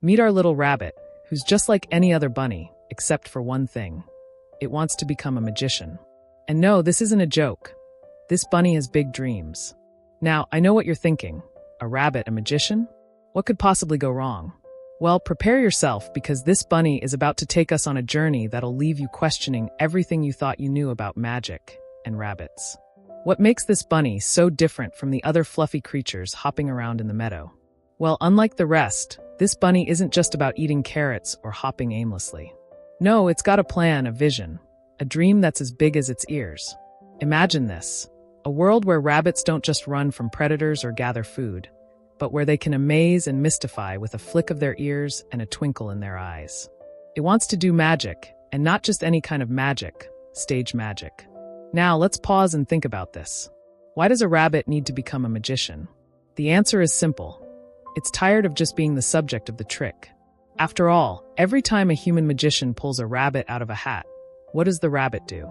Meet our little rabbit, who's just like any other bunny, except for one thing. It wants to become a magician. And no, this isn't a joke. This bunny has big dreams. Now, I know what you're thinking. A rabbit, a magician? What could possibly go wrong? Well, prepare yourself, because this bunny is about to take us on a journey that'll leave you questioning everything you thought you knew about magic and rabbits. What makes this bunny so different from the other fluffy creatures hopping around in the meadow? Well, unlike the rest, this bunny isn't just about eating carrots or hopping aimlessly. No, it's got a plan, a vision, a dream that's as big as its ears. Imagine this, a world where rabbits don't just run from predators or gather food, but where they can amaze and mystify with a flick of their ears and a twinkle in their eyes. It wants to do magic, and not just any kind of magic, stage magic. Now, let's pause and think about this. Why does a rabbit need to become a magician? The answer is simple. It's tired of just being the subject of the trick. After all, every time a human magician pulls a rabbit out of a hat, what does the rabbit do?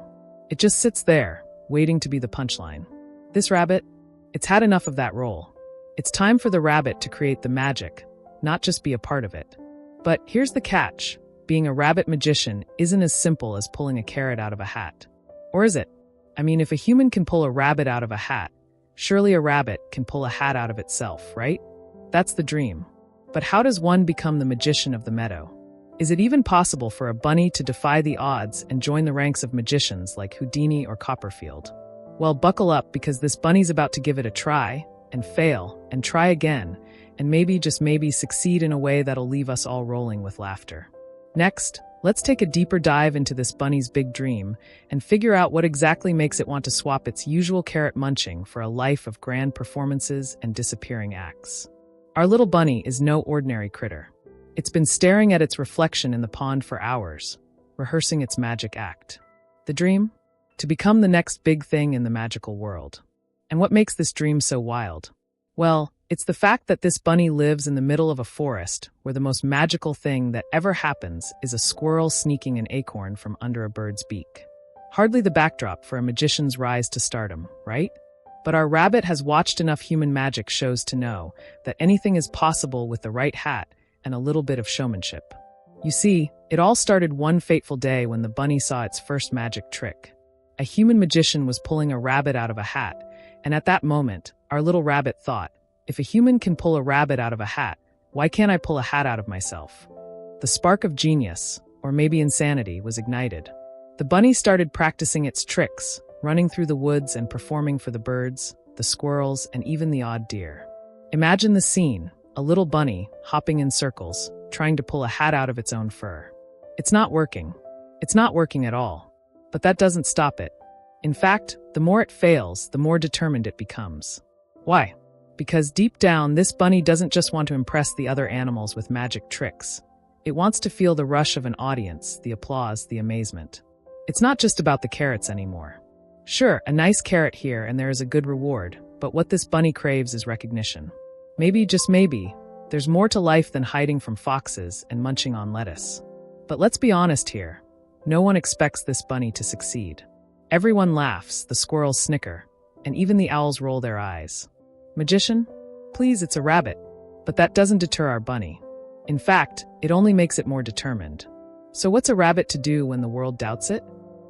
It just sits there, waiting to be the punchline. This rabbit, it's had enough of that role. It's time for the rabbit to create the magic, not just be a part of it. But here's the catch. Being a rabbit magician isn't as simple as pulling a carrot out of a hat. Or is it? I mean, if a human can pull a rabbit out of a hat, surely a rabbit can pull a hat out of itself, right? That's the dream. But how does one become the magician of the meadow? Is it even possible for a bunny to defy the odds and join the ranks of magicians like Houdini or Copperfield? Well, buckle up, because this bunny's about to give it a try, and fail, and try again, and maybe, just maybe, succeed in a way that'll leave us all rolling with laughter. Next, let's take a deeper dive into this bunny's big dream and figure out what exactly makes it want to swap its usual carrot munching for a life of grand performances and disappearing acts. Our little bunny is no ordinary critter. It's been staring at its reflection in the pond for hours, rehearsing its magic act. The dream? To become the next big thing in the magical world. And what makes this dream so wild? Well, it's the fact that this bunny lives in the middle of a forest where the most magical thing that ever happens is a squirrel sneaking an acorn from under a bird's beak. Hardly the backdrop for a magician's rise to stardom, right? But our rabbit has watched enough human magic shows to know that anything is possible with the right hat and a little bit of showmanship. You see, it all started one fateful day when the bunny saw its first magic trick. A human magician was pulling a rabbit out of a hat, and at that moment, our little rabbit thought, if a human can pull a rabbit out of a hat, why can't I pull a hat out of myself? The spark of genius, or maybe insanity, was ignited. The bunny started practicing its tricks, running through the woods and performing for the birds, the squirrels, and even the odd deer. Imagine the scene, a little bunny hopping in circles, trying to pull a hat out of its own fur. It's not working. It's not working at all. But that doesn't stop it. In fact, the more it fails, the more determined it becomes. Why? Because deep down, this bunny doesn't just want to impress the other animals with magic tricks. It wants to feel the rush of an audience, the applause, the amazement. It's not just about the carrots anymore. Sure, a nice carrot here and there is a good reward, but what this bunny craves is recognition. Maybe, just maybe, there's more to life than hiding from foxes and munching on lettuce. But let's be honest here. No one expects this bunny to succeed. Everyone laughs, the squirrels snicker, and even the owls roll their eyes. Magician? Please, it's a rabbit. But that doesn't deter our bunny. In fact, it only makes it more determined. So what's a rabbit to do when the world doubts it?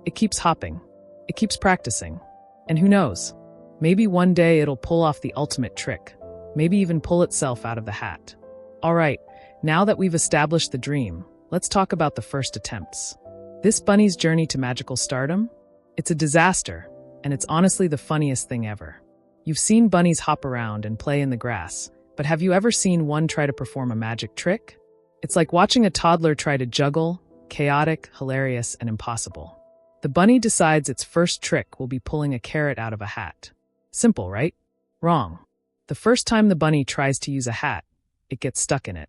It keeps hopping. It keeps practicing. And who knows? Maybe one day it'll pull off the ultimate trick. Maybe even pull itself out of the hat. All right, now that we've established the dream, let's talk about the first attempts. This bunny's journey to magical stardom? It's a disaster, and it's honestly the funniest thing ever. You've seen bunnies hop around and play in the grass, but have you ever seen one try to perform a magic trick? It's like watching a toddler try to juggle, chaotic, hilarious, and impossible. The bunny decides its first trick will be pulling a carrot out of a hat. Simple, right? Wrong. The first time the bunny tries to use a hat, it gets stuck in it.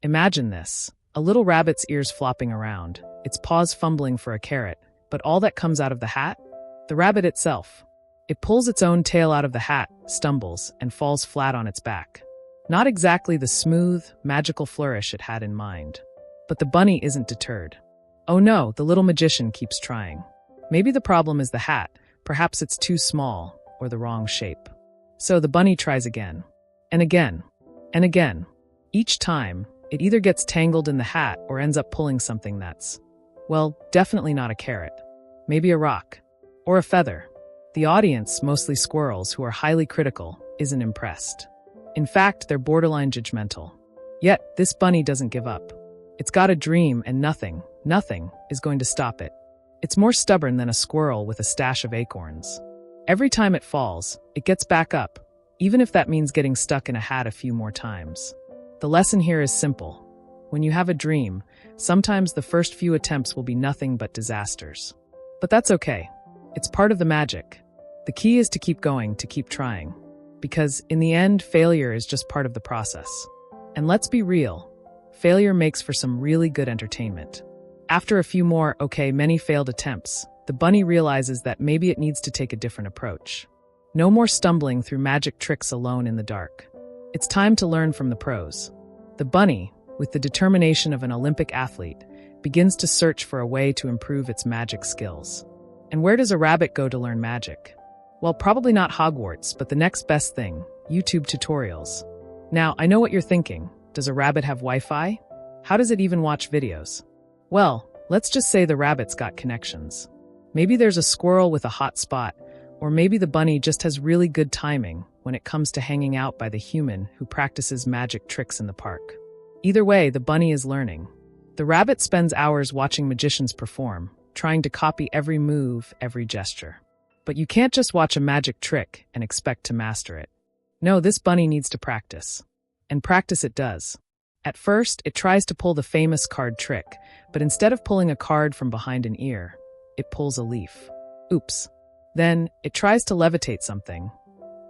Imagine this, a little rabbit's ears flopping around, its paws fumbling for a carrot, but all that comes out of the hat? The rabbit itself. It pulls its own tail out of the hat, stumbles, and falls flat on its back. Not exactly the smooth, magical flourish it had in mind. But the bunny isn't deterred. Oh no, the little magician keeps trying. Maybe the problem is the hat, perhaps it's too small, or the wrong shape. So the bunny tries again, and again, and again. Each time, It either gets tangled in the hat or ends up pulling something that's, well, definitely not a carrot. Maybe a rock. Or a feather. The audience, mostly squirrels who are highly critical, isn't impressed. In fact, they're borderline judgmental. Yet, this bunny doesn't give up. It's got a dream and nothing is going to stop it. It's more stubborn than a squirrel with a stash of acorns. Every time it falls, it gets back up, even if that means getting stuck in a hat a few more times. The lesson here is simple. When you have a dream, sometimes the first few attempts will be nothing but disasters. But that's okay. It's part of the magic. The key is to keep going, to keep trying. Because, in the end, failure is just part of the process. And let's be real, failure makes for some really good entertainment. After a few more, many failed attempts, the bunny realizes that maybe it needs to take a different approach. No more stumbling through magic tricks alone in the dark. It's time to learn from the pros. The bunny, with the determination of an Olympic athlete, begins to search for a way to improve its magic skills. And where does a rabbit go to learn magic? Well, probably not Hogwarts, but the next best thing, YouTube tutorials. Now, I know what you're thinking. Does a rabbit have Wi-Fi? How does it even watch videos? Well, let's just say the rabbit's got connections. Maybe there's a squirrel with a hot spot, or maybe the bunny just has really good timing when it comes to hanging out by the human who practices magic tricks in the park. Either way, the bunny is learning. The rabbit spends hours watching magicians perform, trying to copy every move, every gesture. But you can't just watch a magic trick and expect to master it. No, this bunny needs to practice. And practice it does. At first, it tries to pull the famous card trick, but instead of pulling a card from behind an ear, it pulls a leaf. Oops. Then, it tries to levitate something,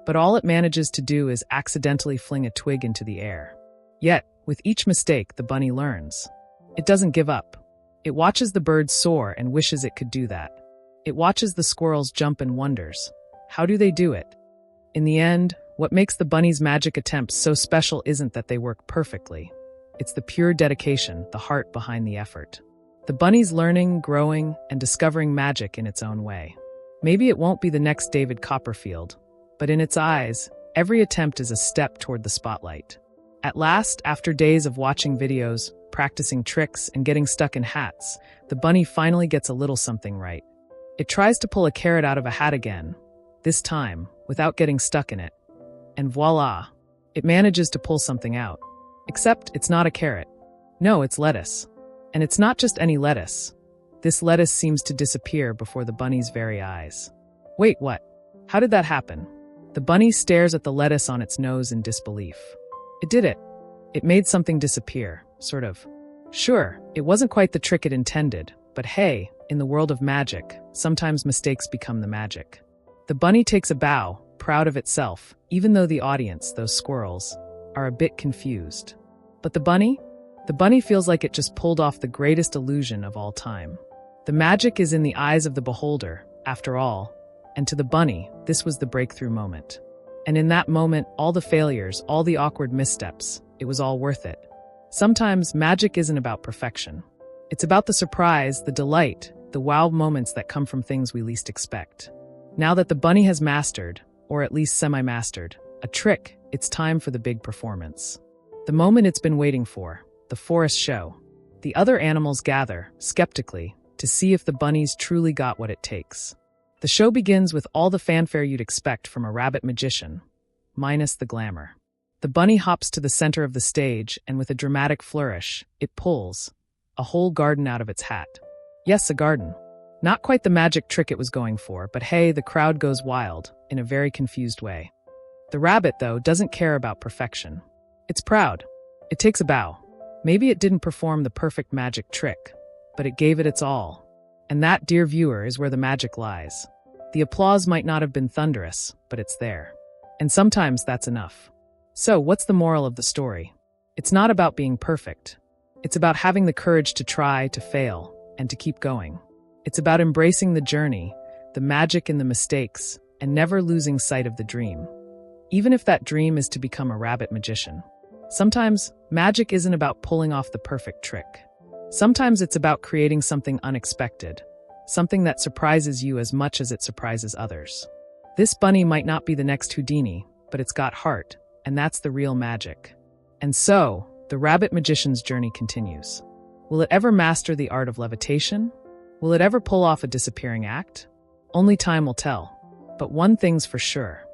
but all it manages to do is accidentally fling a twig into the air. Yet, with each mistake, the bunny learns. It doesn't give up. It watches the birds soar and wishes it could do that. It watches the squirrels jump and wonders, how do they do it? In the end, what makes the bunny's magic attempts so special isn't that they work perfectly. It's the pure dedication, the heart behind the effort. The bunny's learning, growing, and discovering magic in its own way. Maybe it won't be the next David Copperfield, but in its eyes, every attempt is a step toward the spotlight. At last, after days of watching videos, practicing tricks, and getting stuck in hats, the bunny finally gets a little something right. It tries to pull a carrot out of a hat again, this time without getting stuck in it. And voila, it manages to pull something out. Except it's not a carrot. No, it's lettuce. And it's not just any lettuce. This lettuce seems to disappear before the bunny's very eyes. Wait, what? How did that happen? The bunny stares at the lettuce on its nose in disbelief. It did it. It made something disappear, sort of. Sure, it wasn't quite the trick it intended, but hey, in the world of magic, sometimes mistakes become the magic. The bunny takes a bow, proud of itself, even though the audience, those squirrels, are a bit confused. But the bunny? The bunny feels like it just pulled off the greatest illusion of all time. The magic is in the eyes of the beholder, after all, and to the bunny, this was the breakthrough moment. And in that moment, all the failures, all the awkward missteps, it was all worth it. Sometimes magic isn't about perfection. It's about the surprise, the delight, the wow moments that come from things we least expect. Now that the bunny has mastered, or at least semi-mastered, a trick, it's time for the big performance. The moment it's been waiting for, the forest show. The other animals gather, skeptically, to see if the bunny's truly got what it takes. The show begins with all the fanfare you'd expect from a rabbit magician, minus the glamour. The bunny hops to the center of the stage, and with a dramatic flourish, it pulls a whole garden out of its hat. Yes, a garden. Not quite the magic trick it was going for, but hey, the crowd goes wild, in a very confused way. The rabbit, though, doesn't care about perfection. It's proud. It takes a bow. Maybe it didn't perform the perfect magic trick, but it gave it its all. And that, dear viewer, is where the magic lies. The applause might not have been thunderous, but it's there. And sometimes that's enough. So, what's the moral of the story? It's not about being perfect. It's about having the courage to try, to fail, and to keep going. It's about embracing the journey, the magic in the mistakes, and never losing sight of the dream. Even if that dream is to become a rabbit magician. Sometimes, magic isn't about pulling off the perfect trick. Sometimes it's about creating something unexpected, something that surprises you as much as it surprises others. This bunny might not be the next Houdini, but it's got heart, and that's the real magic. And so, the rabbit magician's journey continues. Will it ever master the art of levitation? Will it ever pull off a disappearing act? Only time will tell. But one thing's for sure.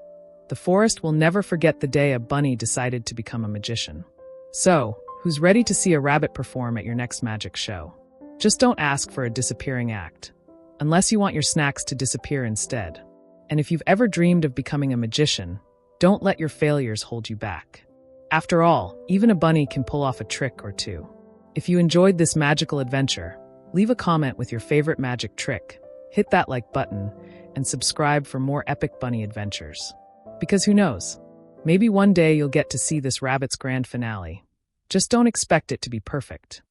The forest will never forget the day a bunny decided to become a magician. So, who's ready to see a rabbit perform at your next magic show? Just don't ask for a disappearing act, unless you want your snacks to disappear instead. And if you've ever dreamed of becoming a magician, don't let your failures hold you back. After all, even a bunny can pull off a trick or two. If you enjoyed this magical adventure, leave a comment with your favorite magic trick, hit that like button, and subscribe for more epic bunny adventures. Because who knows? Maybe one day you'll get to see this rabbit's grand finale. Just don't expect it to be perfect.